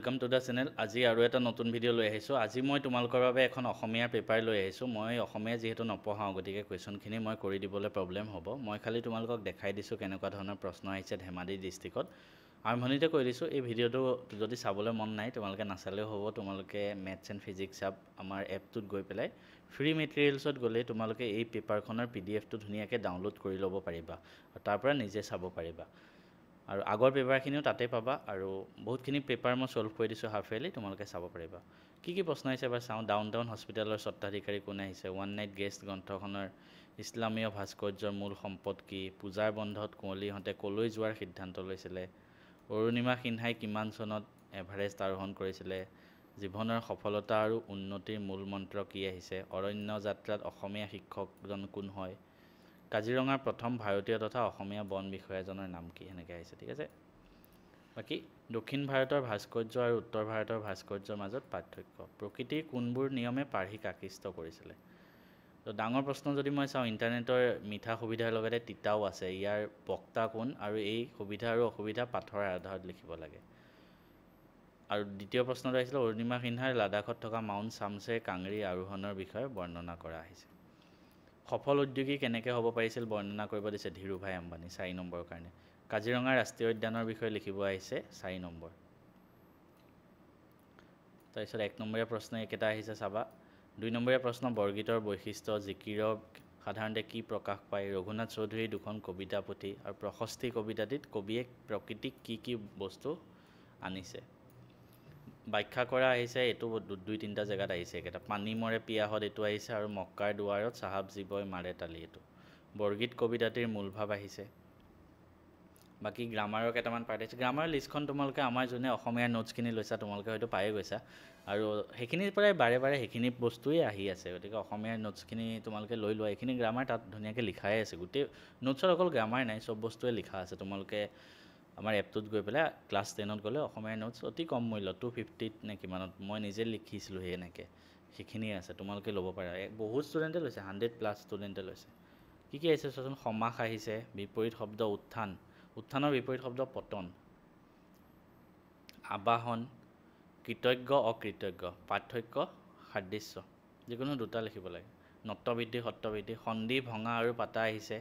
Welcome to the channel. आज और eight नतुन video लै आहिছোঁ। आज मैं तुम्हालोकर बारे एखन अসমীয়াৰ पेपार लै आहिছোঁ। मैं अসমীয়া जेहेतु नपঢ়ाওঁ गतिके कुवेश्चनखिनि मैं কৰি দিবলৈ प्रब्लेम হ'ব। मैं खाली तुम्हालोকক देखाই दिছোঁ केनेকুৱা ধৰণৰ प्रश्न আহিছে ধেমাজি ডিস্ট্ৰিক্টত। आरम्भणिते কৈ দিছোঁ এই ভিডিঅ'টো যদি চাবলৈ মন নাই তোমালোকে নাচালেও হ'ব। তোমালোকে মেথছ এণ্ড ফিজিক্স আপ আমাৰ এপটোত গৈ পেলাই ফ্ৰী মেটেৰিয়েলছত গ'লে তোমালোকে এই পেপাৰখনৰ পিডিএফটো ধুনীয়াকৈ ডাউনলোড কৰি ল'ব পাৰিবা আৰু তাৰ পৰা নিজে চাব পাৰিবা। আৰু আগৰ পেপাৰখিনিও তাতে পাবা আৰু বহুতখিনি পেপাৰ মই সলভ কৰি দিছোঁ হাফ ইয়াৰলি তোমালোকে চাব পাৰিবা। কি প্ৰশ্ন আহিছে এবাৰ চাওঁ। ডাউনটাউন হস্পিটেলৰ স্বত্বাধিকাৰী কোন আহিছে? ওৱান নাইট গেষ্ট গ্ৰন্থখনৰ ইছলামীয় ভাস্কৰ্যৰ মূল সম্পদ কি? পূজাৰ বন্ধত কুঁৱলীহঁতে কলৈ যোৱাৰ সিদ্ধান্ত লৈছিলে? অৰুণিমা সিনহাই কিমান চনত এভাৰেষ্ট আৰোহণ কৰিছিলে? জীৱনৰ সফলতা আৰু উন্নতিৰ মূল মন্ত্ৰ কি আহিছে? অৰণ্য যাত্ৰাত অসমীয়া শিক্ষকজন কোন হয়? কাজিৰঙাৰ প্ৰথম ভাৰতীয় তথা অসমীয়া বন বিষয়াজনৰ নাম কি? সেনেকৈ আহিছে। ঠিক আছে। বাকী দক্ষিণ ভাৰতৰ ভাস্কৰ্য আৰু উত্তৰ ভাৰতৰ ভাস্কৰ্যৰ মাজত পাৰ্থক্য। প্ৰকৃতিৰ কোনবোৰ নিয়মে পাৰ্হিক আকৃষ্ট কৰিছিলে? তো ডাঙৰ প্ৰশ্ন যদি মই চাওঁ, ইণ্টাৰনেটৰ মিঠা সুবিধাৰ লগতে তিতাও আছে। ইয়াৰ বক্তা কোন আৰু এই সুবিধা আৰু অসুবিধা পাঠৰ আধাৰত লিখিব লাগে। আৰু দ্বিতীয় প্ৰশ্নটো আহিছিলে অৰুণিমা সিনহাৰ লাডাখত থকা মাউণ্ট চামছে কাংৰী আৰোহণৰ বিষয়ে বৰ্ণনা কৰা আহিছে। সফল উদ্যোগী কেনেকৈ হ'ব পাৰিছিল বৰ্ণনা কৰিব দিছে ধীৰুভাই আম্বানী 4 নম্বৰৰ কাৰণে। কাজিৰঙা ৰাষ্ট্ৰীয় উদ্যানৰ বিষয়ে লিখিব আহিছে 4 নম্বৰ। তাৰপিছত 1 নম্বৰীয়া প্ৰশ্ন একেটা আহিছে চাবা। 2 নম্বৰীয়া প্ৰশ্ন বৰগীতৰ বৈশিষ্ট্য। জিকিৰৰ সাধাৰণতে কি প্ৰকাশ পায়? ৰঘুনাথ চৌধুৰীৰ দুখন কবিতা পুথি আৰু প্ৰশস্তি কবিতাটিত কবিয়ে প্ৰকৃতিক কি বস্তু আনিছে? ব্যাখ্যা কৰা আহিছে। এইটো 2-3টা জেগাত আহিছে একেটা। পানী মৰে পিয়াহত এইটো আহিছে আৰু মক্কাৰ দুৱাৰত চাহাব জীৱই মাৰে তালি এইটো। বৰগীত কবিতাটিৰ মূলভাৱ আহিছে। বাকী গ্ৰামাৰৰ কেইটামান পাৰ্ট আহিছে। গ্ৰামাৰৰ লিষ্টখন তোমালোকে আমাৰ যোনে অসমীয়াৰ নোটছখিনি লৈছা তোমালোকে হয়তো পায়ে গৈছা আৰু সেইখিনিৰ পৰাই বাৰে বাৰে সেইখিনি বস্তুৱেই আহি আছে। গতিকে অসমীয়াৰ নোটছখিনি তোমালোকে লৈ লোৱা। এইখিনি গ্ৰামাৰ তাত ধুনীয়াকৈ লিখাই আছে। গোটেই নোটছত অকল গ্ৰামাৰ নাই, চব বস্তুৱে লিখা আছে। তোমালোকে আমাৰ এপটোত গৈ পেলাই ক্লাছ 10ত গ'লে অসমীয়াৰ নোটছ অতি কম মূল্য 250 নে কিমানত মই নিজে লিখিছিলোঁ সেই এনেকৈ সেইখিনিয়ে আছে। তোমালোকে ল'ব পাৰা। বহুত ষ্টুডেণ্টে লৈছে, 100+ ষ্টুডেণ্টে লৈছে। কি আহিছে চোৱাচোন। সমাস আহিছে, বিপৰীত শব্দ উত্থান, উত্থানৰ বিপৰীত শব্দ পতন, আবাহন, কৃতজ্ঞ অকৃতজ্ঞ, পাৰ্থক্য সাদৃশ্য, যিকোনো দুটা লিখিব লাগে। নত্যবৃদ্ধি সত্যবৃদ্ধি, সন্ধি ভঙা আৰু পাতা আহিছে।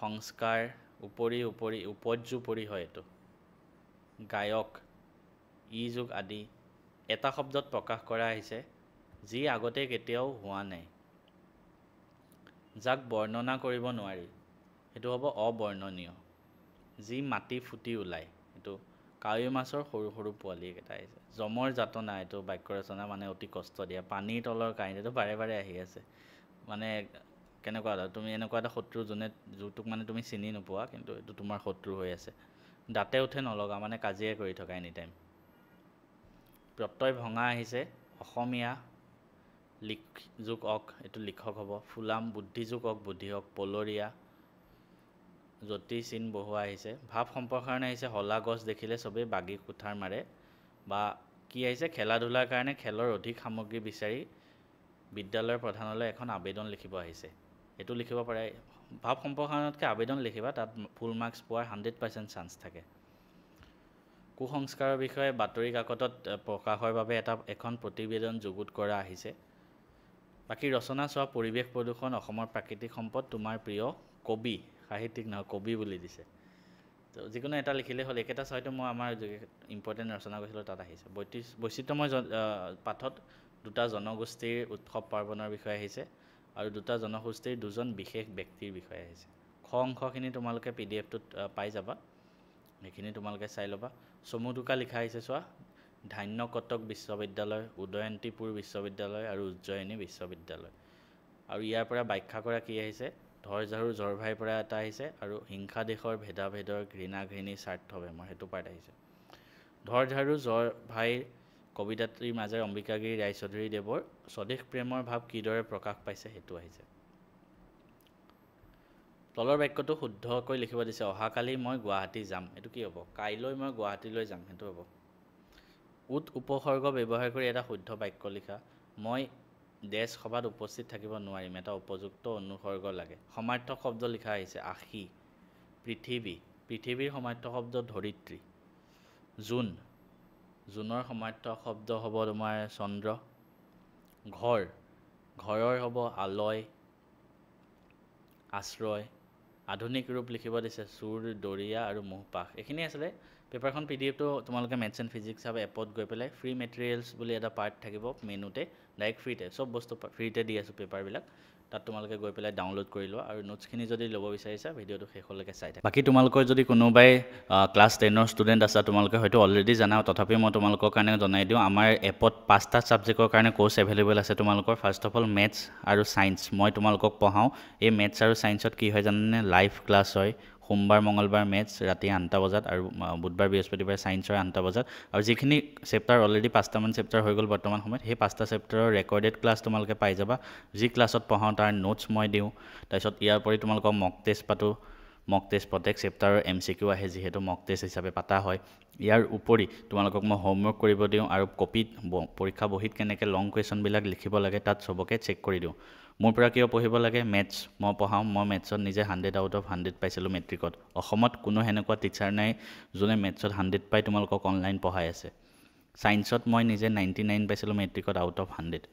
সংস্কাৰ, উপৰি উপৰ্যুপৰি হয় এইটো। গায়ক, ই যুগ আদি। এটা শব্দত প্ৰকাশ কৰা আহিছে যি আগতে কেতিয়াও হোৱা নাই। যাক বৰ্ণনা কৰিব নোৱাৰি সেইটো হ'ব অবৰ্ণনীয়। যি মাটি ফুটি ওলায় এইটো। কাৱৈ মাছৰ সৰু সৰু পোৱালি এটা আহিছে। যমৰ যাতনা এইটো বাক্য ৰচনা, মানে অতি কষ্ট দিয়া। পানীৰ তলৰ কাহিনী এইটো বাৰে বাৰে আহি আছে। মানে কেনেকুৱা এটা তুমি এনেকুৱা এটা শত্ৰু যোনটোক মানে তুমি চিনি নোপোৱা কিন্তু এইটো তোমাৰ শত্ৰু হৈ আছে। দাঁতে উঠে নলগা, মানে কাজিয়া কৰি থকা এনি টাইম। প্ৰত্যয় ভঙা আহিছে। অসমীয়া লিখ যোগ অক এইটো লিখক হ'ব। ফুলাম বুদ্ধি যোগ অক বুদ্ধি হওক। পলৰীয়া জ্যোতি চিন বহুৱা আহিছে। ভাৱ সম্প্ৰসাৰণ আহিছে। হলা গছ দেখিলে চবেই বাগি কুঠাৰ মাৰে। বা কি আহিছে? খেলা ধূলাৰ কাৰণে খেলৰ অধিক সামগ্ৰী বিচাৰি বিদ্যালয়ৰ প্ৰধানলৈ এখন আবেদন লিখিব আহিছে। এইটো লিখিব পাৰে। ভাৱ সম্প্ৰসাৰণতকৈ আবেদন লিখিবা, তাত ফুল মাৰ্কছ পোৱাৰ 100% চান্স থাকে। কুসংস্কাৰৰ বিষয়ে বাতৰি কাকতত প্ৰকাশৰ বাবে এখন প্ৰতিবেদন যুগুত কৰা আহিছে। বাকী ৰচনা চোৱা। পৰিৱেশ প্ৰদূষণ, অসমৰ প্ৰাকৃতিক সম্পদ, তোমাৰ প্ৰিয় কবি, সাহিত্যিক নহয় কবি বুলি দিছে। তো যিকোনো এটা লিখিলে হ'ল। একেটা হয়তো মই আমাৰ ইম্পৰ্টেণ্ট ৰচনা কৰিছিলোঁ তাত আহিছে। বৈচিত্ৰ্যময় পাঠত দুটা জনগোষ্ঠীৰ উৎসৱ পাৰ্বণৰ বিষয়ে আহিছে আৰু দুটা জনগোষ্ঠীৰ দুজন বিশেষ ব্যক্তিৰ বিষয়ে আহিছে। খ অংশখিনি তোমালোকে পিডিএফটোত পাই যাবা, সেইখিনি তোমালোকে চাই ল'বা। চমু টোকা লিখা আহিছে চোৱা। ধান্য কটক বিশ্ববিদ্যালয়, উদয়ন্তীপুৰ বিশ্ববিদ্যালয় আৰু উজ্জয়িনী বিশ্ববিদ্যালয়। আৰু ইয়াৰ পৰা ব্যাখ্যা কৰা কি আহিছে? ধৰ ঝাৰু জ্বৰ ভাইৰ পৰা এটা আহিছে আৰু হিংসা দেশৰ ভেদাভেদৰ ঘৃণা ঘৃণী স্বাৰ্থ বেমৰ সেইটো পাৰ্ট আহিছে। ধৰ ঝাৰু জ্বৰ ভাইৰ কবিতাটিৰ মাজেৰে অম্বিকাগিৰি ৰায়চৌধুৰীদেৱৰ স্বদেশ প্ৰেমৰ ভাৱ কিদৰে প্ৰকাশ পাইছে সেইটো আহিছে। তলৰ বাক্যটো শুদ্ধকৈ লিখিব দিছে। অহাকালি মই গুৱাহাটী যাম, এইটো কি হ'ব? কাইলৈ মই গুৱাহাটীলৈ যাম, সেইটো হ'ব। উত উপসৰ্গ ব্যৱহাৰ কৰি এটা শুদ্ধ বাক্য লিখা। মই দেশ সভাত উপস্থিত থাকিব নোৱাৰিম, এটা উপযুক্ত অনুসৰ্গ লাগে। সমাৰ্থক শব্দ লিখা আহিছে। আশী, পৃথিৱী, পৃথিৱীৰ সমাৰ্থক শব্দ ধৰিত্ৰী। জোন, জুনৰ সমাৰ্থক শব্দ হ'ব তোমাৰ চন্দ্ৰ। ঘৰ, ঘৰৰ হ'ব আলয়, আশ্ৰয়। আধুনিক ৰূপ লিখিব দিছে চোৰ, দৰিয়া আৰু মোহপাশ। এইখিনি আছিলে পেপাৰখন। PDF টো তোমালোকে মেথছ এণ্ড ফিজিক্স হাব এপত গৈ পেলাই ফ্ৰী মেটেৰিয়েলছ বুলি এটা পাৰ্ট থাকিব মেনুতে, ডাইৰেক্ট ফ্ৰীতে চব বস্তু ফ্ৰীতে দি আছোঁ পেপাৰবিলাক। তাত তোমালোকে গৈ পেলাই ডাউনলোড কৰি লোৱা আৰু নোটছখিনি যদি ল'ব বিচাৰিছা ভিডিঅ'টো শেষলৈকে চাই থাকা। বাকী তোমালোকৰ যদি কোনোবাই ক্লাছ 10ৰ ষ্টুডেণ্ট আছা, তোমালোকে হয়তো অলৰেডি জানা, তথাপিও মই তোমালোকৰ কাৰণে জনাই দিওঁ। আমাৰ এপত 5টা ছাবজেক্টৰ কাৰণে কোৰ্চ এভেইলেবল আছে তোমালোকৰ। ফাৰ্ষ্ট অফ অল মেথছ আৰু ছায়েন্স মই তোমালোকক পঢ়াওঁ। এই মেথছ আৰু ছায়েন্সত কি হয় জানানে, লাইভ ক্লাছ হয়। সোমবাৰ মঙলবাৰ মেথছ ৰাতি 8টা বজাত আৰু বুধবাৰ বৃহস্পতিবাৰ ছায়েন্সৰ 8টা বজাত। আৰু যিখিনি চেপ্টাৰ অলৰেডি 5টামান চেপ্টাৰ হৈ গ'ল বৰ্তমান সময়ত, সেই 5টা চেপ্টাৰৰ ৰেকৰ্ডেড ক্লাছ তোমালোকে পাই যাবা। যি ক্লাছত পঢ়াওঁ তাৰ নোটছ মই দিওঁ। তাৰপিছত ইয়াৰ উপৰি তোমালোকক মক টেষ্ট পাতোঁ। মক টেষ্ট প্ৰত্যেক চেপ্টাৰৰ MCQ আহে, যিহেতু মক টেষ্ট হিচাপে পাতা হয়। ইয়াৰ উপৰি তোমালোকক মই হোমৱৰ্ক কৰিব দিওঁ আৰু কপিত পৰীক্ষা বহীত কেনেকৈ লং কুৱেশ্যনবিলাক লিখিব লাগে তাত চবকে চেক কৰি দিওঁ। মোৰ পৰা কিয় পঢ়িব লাগে, মেথছ মই পঢ়াওঁ। মই মেথছত নিজে 100 আউট অফ 100 পাইছিলোঁ মেট্ৰিকত। অসমত কোনো সেনেকুৱা টিচাৰ নাই যোনে মেথছত 100 পাই তোমালোকক অনলাইন পঢ়াই আছে। ছায়েন্সত মই নিজে 99 পাইছিলোঁ মেট্ৰিকত আউট অফ 100।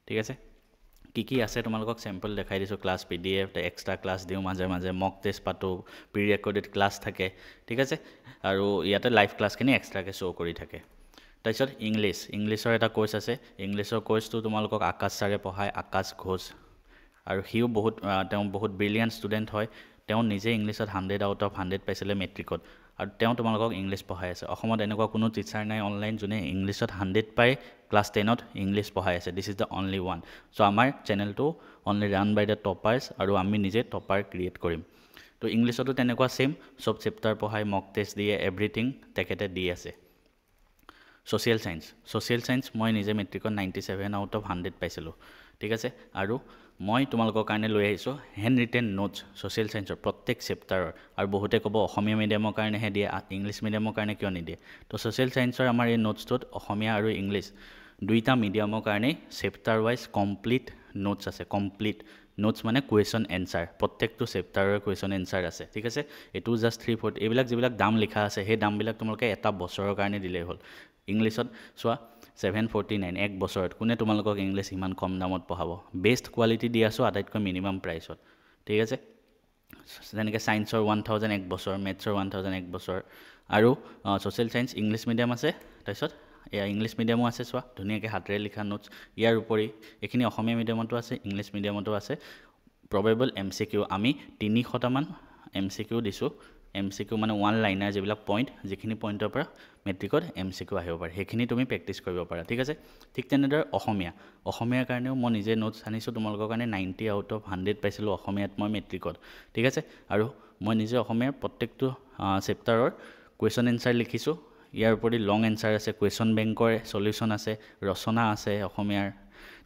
ঠিক আছে, কি আছে তোমালোকক চেম্পল দেখাই দিছোঁ। ক্লাছ PDF এক্সট্ৰা ক্লাছ দিওঁ মাজে মাজে, মক টেষ্ট পাতোঁ, প্ৰি ৰেকৰ্ডেড ক্লাছ থাকে। ঠিক আছে, আৰু ইয়াতে লাইভ ক্লাছখিনি এক্সট্ৰাকৈ শ্ব' কৰি থাকে। তাৰপিছত ইংলিছৰ এটা কোৰ্চ আছে। ইংলিছৰ কোৰ্চটো তোমালোকক আকাশ ছাৰে পঢ়ায়, আকাশ ঘোষ। আৰু সিও তেওঁ বহুত ব্ৰিলিয়াণ্ট ষ্টুডেণ্ট হয়। তেওঁ নিজে ইংলিছত 100 আউট অফ 100 পাইছিলে মেট্ৰিকত, আৰু তেওঁ তোমালোকক ইংলিছ পঢ়াই আছে। অসমত এনেকুৱা কোনো টিচাৰ নাই অনলাইন যোনে ইংলিছত 100 পাই ক্লাছ 10ত ইংলিছ পঢ়াই আছে। This is the only one. So' আমাৰ চেনেলটো only run by the toppers, আৰু আমি নিজে টপাৰ ক্ৰিয়েট কৰিম। তো ইংলিছতো তেনেকুৱা ছেইম, চব চেপ্টাৰ পঢ়াই, মক টেষ্ট দিয়ে, এভৰিথিং তেখেতে দি আছে। ছ'চিয়েল ছায়েন্স মই নিজে মেট্ৰিকত 97 আউট অফ 100 পাইছিলোঁ। ঠিক আছে, আৰু মই তোমালোকৰ কাৰণে লৈ আহিছোঁ হেণ্ড ৰিটেন নোটছ ছ'চিয়েল ছায়েন্সৰ প্ৰত্যেক চেপ্টাৰৰ। আৰু বহুতে ক'ব অসমীয়া মিডিয়ামৰ কাৰণেহে দিয়ে, ইংলিছ মিডিয়ামৰ কাৰণে কিয় নিদিয়ে। তো ছ'চিয়েল ছায়েন্সৰ আমাৰ এই নোটছটোত অসমীয়া আৰু ইংলিছ দুইটা মিডিয়ামৰ কাৰণেই চেপ্টাৰ ৱাইজ কমপ্লিট নোটছ আছে। কমপ্লিট নোটছ মানে কুৱেশ্যন এনচাৰ, প্ৰত্যেকটো চেপ্টাৰৰ কুৱেশ্যন এনচাৰ আছে। ঠিক আছে, এইটো জাষ্ট 340। এইবিলাক যিবিলাক দাম লিখা আছে সেই দামবিলাক তোমালোকে এটা বছৰৰ কাৰণে দিলেই হ'ল। ইংলিছত চোৱা 749, এক বছৰত কোনে তোমালোকক ইংলিছ ইমান কম দামত পঢ়াব। বেষ্ট কোৱালিটি দি আছোঁ আটাইতকৈ মিনিমাম প্ৰাইচত। ঠিক আছে, যেনেকৈ ছায়েন্সৰ 1000 এক বছৰ, মেথছৰ 1000 এক বছৰ। আৰু ছ'চিয়েল ছায়েন্স ইংলিছ মিডিয়াম আছে। তাৰপিছত এয়া ইংলিছ মিডিয়ামো আছে, চোৱা ধুনীয়াকৈ হাতেৰে লিখা নোটছ। ইয়াৰ উপৰি এইখিনি অসমীয়া মিডিয়ামতো আছে, ইংলিছ মিডিয়ামতো আছে। প্ৰবেবল MCQ আমি 300টামান MCQ দিছোঁ। MCQ মানে ওৱান লাইনাৰ, যিবিলাক পইণ্ট, যিখিনি পইণ্টৰ পৰা মেট্ৰিকত MCQ আহিব পাৰে, সেইখিনি তুমি প্ৰেক্টিছ কৰিব পাৰা। ঠিক আছে, ঠিক তেনেদৰে অসমীয়াৰ কাৰণেও মই নিজে নোটছ আনিছোঁ তোমালোকৰ কাৰণে। 90 আউট অফ 100 পাইছিলোঁ অসমীয়াত মই মেট্ৰিকত। ঠিক আছে, আৰু মই নিজে অসমীয়াৰ প্ৰত্যেকটো চেপ্টাৰৰ কুৱেশ্যন এনচাৰ লিখিছোঁ। ইয়াৰ উপৰি লং এনচাৰ আছে, কুৱেশ্যন বেংকৰ চলিউশ্যন আছে, ৰচনা আছে অসমীয়াৰ।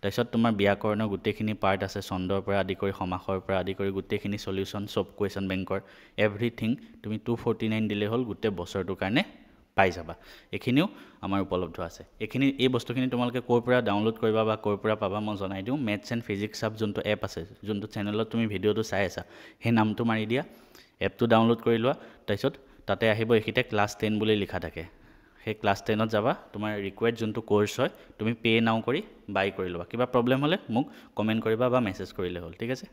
তাৰপিছত তোমাৰ ব্যাকৰণৰ গোটেইখিনি পাৰ্ট আছে, ছন্দৰ পৰা আদি কৰি সমাসৰ পৰা আদি কৰি গোটেইখিনি চলিউশ্যন চব কুৱেশ্যন বেংকৰ। এভৰিথিং তুমি 249 দিলেই হ'ল, গোটেই বছৰটোৰ কাৰণে পাই যাবা। এইখিনিও আমাৰ উপলব্ধ আছে। এই বস্তুখিনি তোমালোকে ক'ৰ পৰা ডাউনলোড কৰিবা বা ক'ৰ পৰা পাবা মই জনাই দিওঁ। মেথছ এণ্ড ফিজিক্স হাব যোনটো এপ আছে, যোনটো চেনেলত তুমি ভিডিঅ'টো চাই আছা, সেই নামটো মাৰি দিয়া, এপটো ডাউনলোড কৰি লোৱা। তাৰপিছত তাতে আহিব এইখিনিতে ক্লাছ 10 বুলি লিখা থাকে। সেই ক্লাছ 10ত যাবা, তোমাৰ ৰিকুৱাৰ্ড যোনটো কোৰ্চ হয় তুমি পে' নাও কৰি বাই কৰি ল'বা। কিবা প্ৰব্লেম হ'লে মোক কমেণ্ট কৰিবা বা মেছেজ কৰিলে হ'ল। ঠিক আছে।